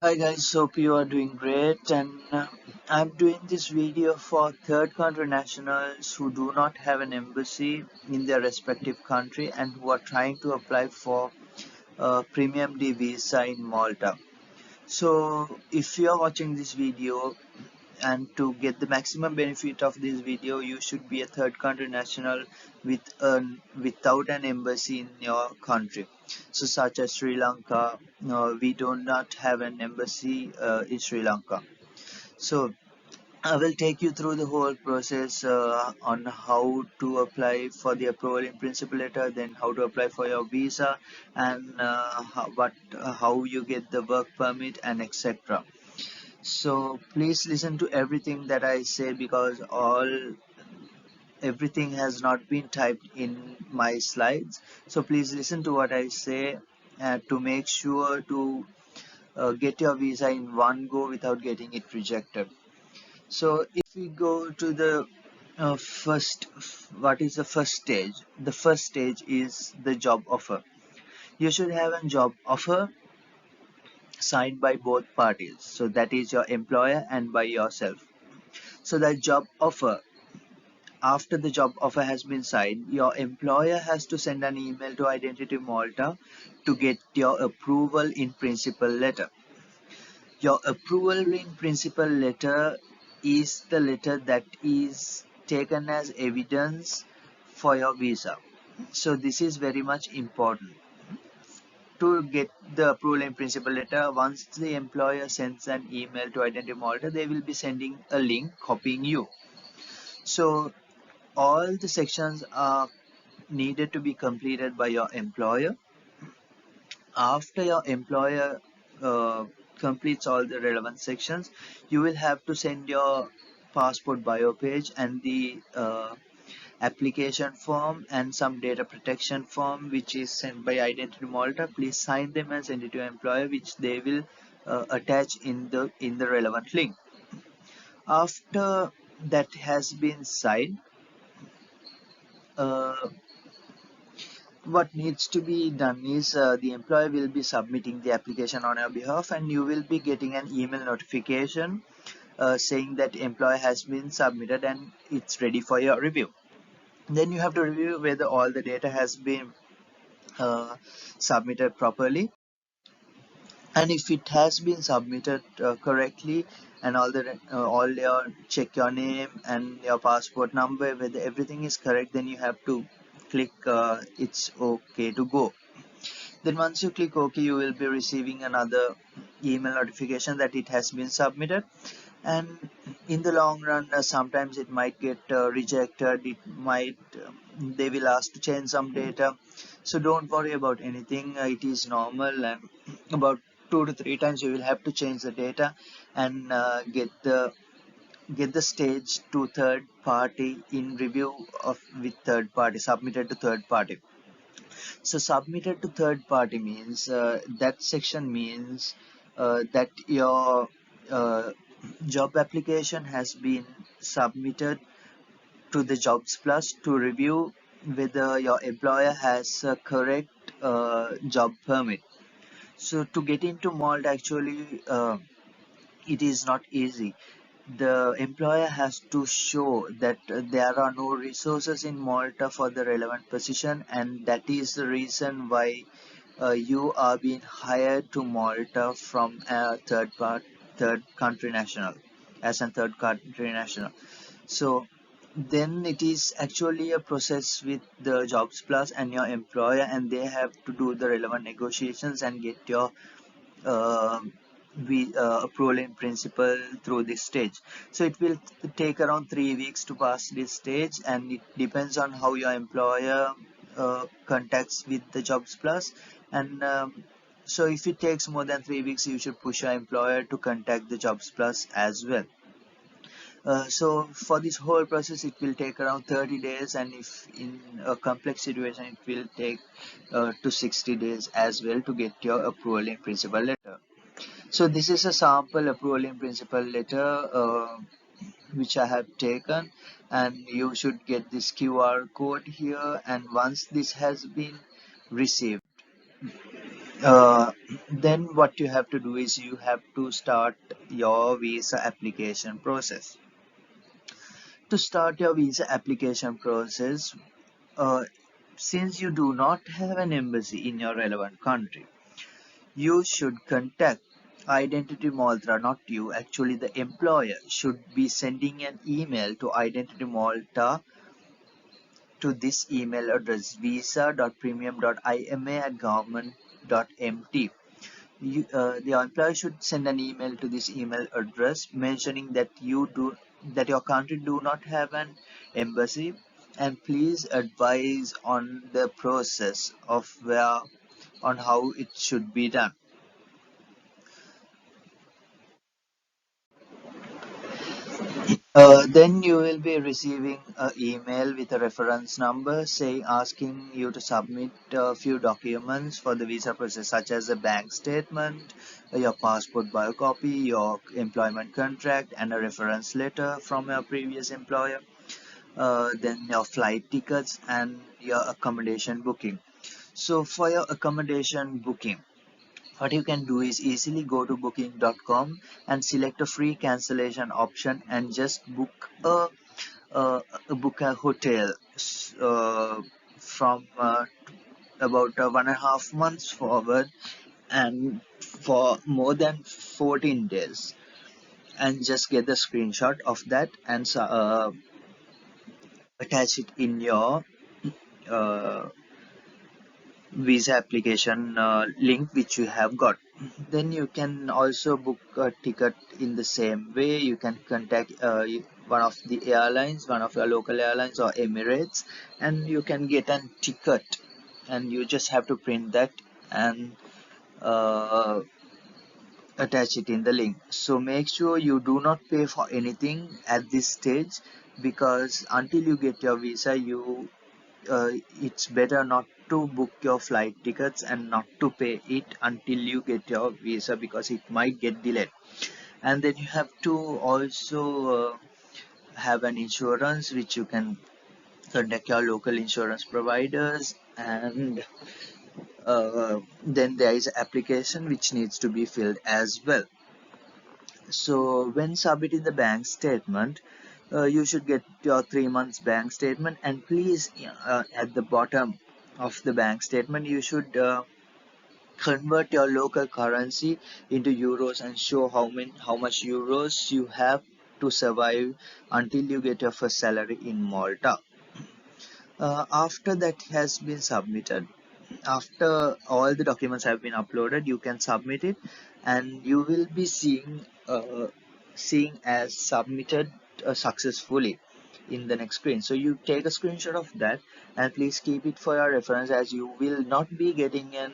Hi guys, hope you are doing great, and I'm doing this video for third country nationals who do not have an embassy in their respective country and who are trying to apply for a Premium D Visa in Malta. So if you are watching this video, and to get the maximum benefit of this video, you should be a third country national without an embassy in your country, so such as Sri Lanka. We do not have an embassy in Sri Lanka. So I will take you through the whole process on how to apply for the approval in principle letter, then how to apply for your visa, and how you get the work permit, and etc. So please listen to everything that I say, because everything has not been typed in my slides. So please listen to what I say to make sure to get your visa in one go without getting it rejected. So if we go to the first, what is the first stage? The first stage is the job offer. You should have a job offer signed by both parties. So that is your employer and by yourself. So that job offer, after the job offer has been signed, your employer has to send an email to Identity Malta to get your approval in principle letter. Your approval in principle letter is the letter that is taken as evidence for your visa. So this is very much important. To get the approval in principle letter, once the employer sends an email to Identity Malta, they will be sending a link copying you. So all the sections are needed to be completed by your employer. After your employer completes all the relevant sections, you will have to send your passport bio page and the application form and some data protection form which is sent by Identity Malta. Please sign them and send it to your employer, which they will attach in the relevant link. After that has been signed, uh, what needs to be done is the employer will be submitting the application on your behalf, and you will be getting an email notification saying that employer has been submitted and it's ready for your review. Then you have to review whether all the data has been uh, submitted properly, and if it has been submitted correctly, and all your check your name and your passport number, whether everything is correct, then you have to click it's okay to go. Then once you click OK, you will be receiving another email notification that it has been submitted. And in the long run, sometimes it might get rejected. It might they will ask to change some data. So don't worry about anything. It is normal, and about 2 to 3 times you will have to change the data and get the stage to third party in review of with third party, submitted to third party. So submitted to third party means that section means that your uh, job application has been submitted to the Jobs Plus to review whether your employer has a correct job permit. So to get into Malta, actually, it is not easy. The employer has to show that there are no resources in Malta for the relevant position, and that is the reason why you are being hired to Malta from a third country national, as a third country national. So then it is actually a process with the Jobs Plus and your employer, and they have to do the relevant negotiations and get your uh, approval in principle through this stage. So it will take around 3 weeks to pass this stage, and it depends on how your employer contacts with the Jobs Plus. And so if it takes more than 3 weeks, you should push your employer to contact the Jobs Plus as well. So for this whole process, it will take around 30 days, and if in a complex situation, it will take to 60 days as well to get your approval in principle letter. So this is a sample approval in principle letter which I have taken, and you should get this QR code here. And once this has been received, Uh, then what you have to do is you have to start your visa application process. To start your visa application process, uh, since you do not have an embassy in your relevant country, you should contact Identity Malta, not you. Actually, the employer should be sending an email to Identity Malta to this email address visa.premium.ima@government.mt. The employer should send an email to this email address mentioning that your country do not have an embassy, and please advise on the process of where on how it should be done. Then you will be receiving an email with a reference number saying asking you to submit a few documents for the visa process, such as a bank statement, your passport biocopy, your employment contract, and a reference letter from your previous employer. Then your flight tickets and your accommodation booking. So for your accommodation booking, what you can do is easily go to booking.com and select a free cancellation option and just uh, book a hotel from about 1.5 months forward and for more than 14 days, and just get the screenshot of that and attach it in your uh, visa application link which you have got. Then you can also book a ticket in the same way. You can contact one of the airlines, one of your local airlines or Emirates, and you can get a ticket, and you just have to print that and uh, attach it in the link. So make sure you do not pay for anything at this stage, because until you get your visa, uh, it's better not to book your flight tickets and not to pay it until you get your visa, because it might get delayed. And then you have to also have an insurance which you can contact your local insurance providers, and then there is application which needs to be filled as well. So when submitting the bank statement, you should get your 3 months bank statement, and please, at the bottom of the bank statement, you should convert your local currency into euros and show how much euros you have to survive until you get your first salary in Malta. After that has been submitted, after all the documents have been uploaded, you can submit it, and you will be seeing as submitted successfully in the next screen. So you take a screenshot of that and please keep it for your reference, as you will not be getting an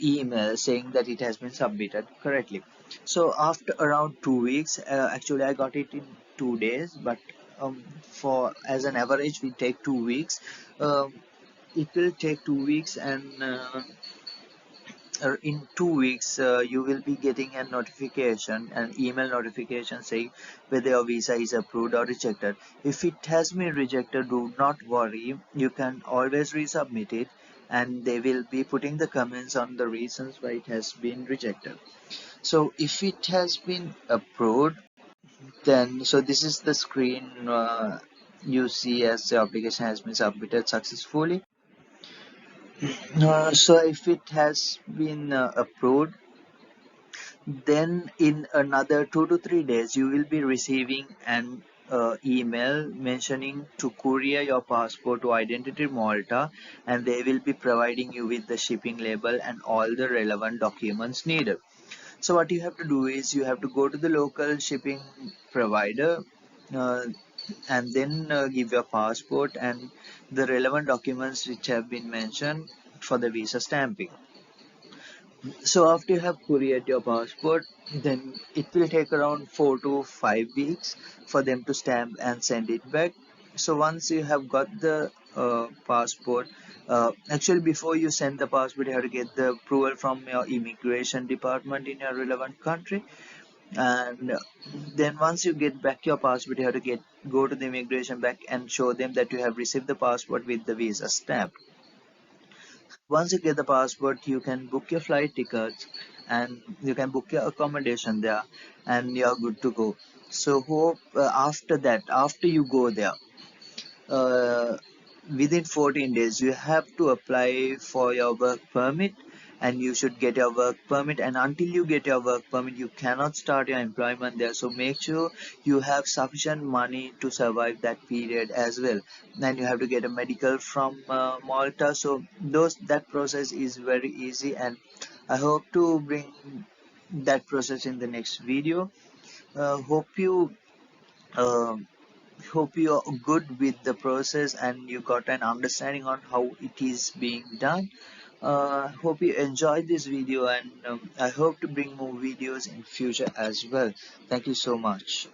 email saying that it has been submitted correctly. So after around 2 weeks, actually I got it in 2 days, but for as an average we take 2 weeks. um, it will take 2 weeks, and in 2 weeks you will be getting a notification, an email notification saying whether your visa is approved or rejected. If it has been rejected, do not worry, you can always resubmit it, and they will be putting the comments on the reasons why it has been rejected. So if it has been approved, then so this is the screen you see as the application has been submitted successfully. So if it has been approved, then in another 2 to 3 days you will be receiving an email mentioning to courier your passport to Identity Malta, and they will be providing you with the shipping label and all the relevant documents needed. So what you have to do is you have to go to the local shipping provider, uh, and then give your passport and the relevant documents which have been mentioned for the visa stamping. So after you have couriered your passport, then it will take around 4 to 5 weeks for them to stamp and send it back. So once you have got the passport, actually before you send the passport, you have to get the approval from your immigration department in your relevant country. And then once you get back your passport, you have to go to the immigration back and show them that you have received the passport with the visa stamp. Once you get the passport, you can book your flight tickets and you can book your accommodation there, and you're good to go. So hope after that, after you go there, uh, within 14 days you have to apply for your work permit, and you should get your work permit, and until you get your work permit you cannot start your employment there. So make sure you have sufficient money to survive that period as well. Then you have to get a medical from Malta. So those that process is very easy, and I hope to bring that process in the next video. Uh, hope you um hope you're good with the process and you got an understanding on how it is being done. Hope you enjoyed this video, and I hope to bring more videos in future as well. Thank you so much.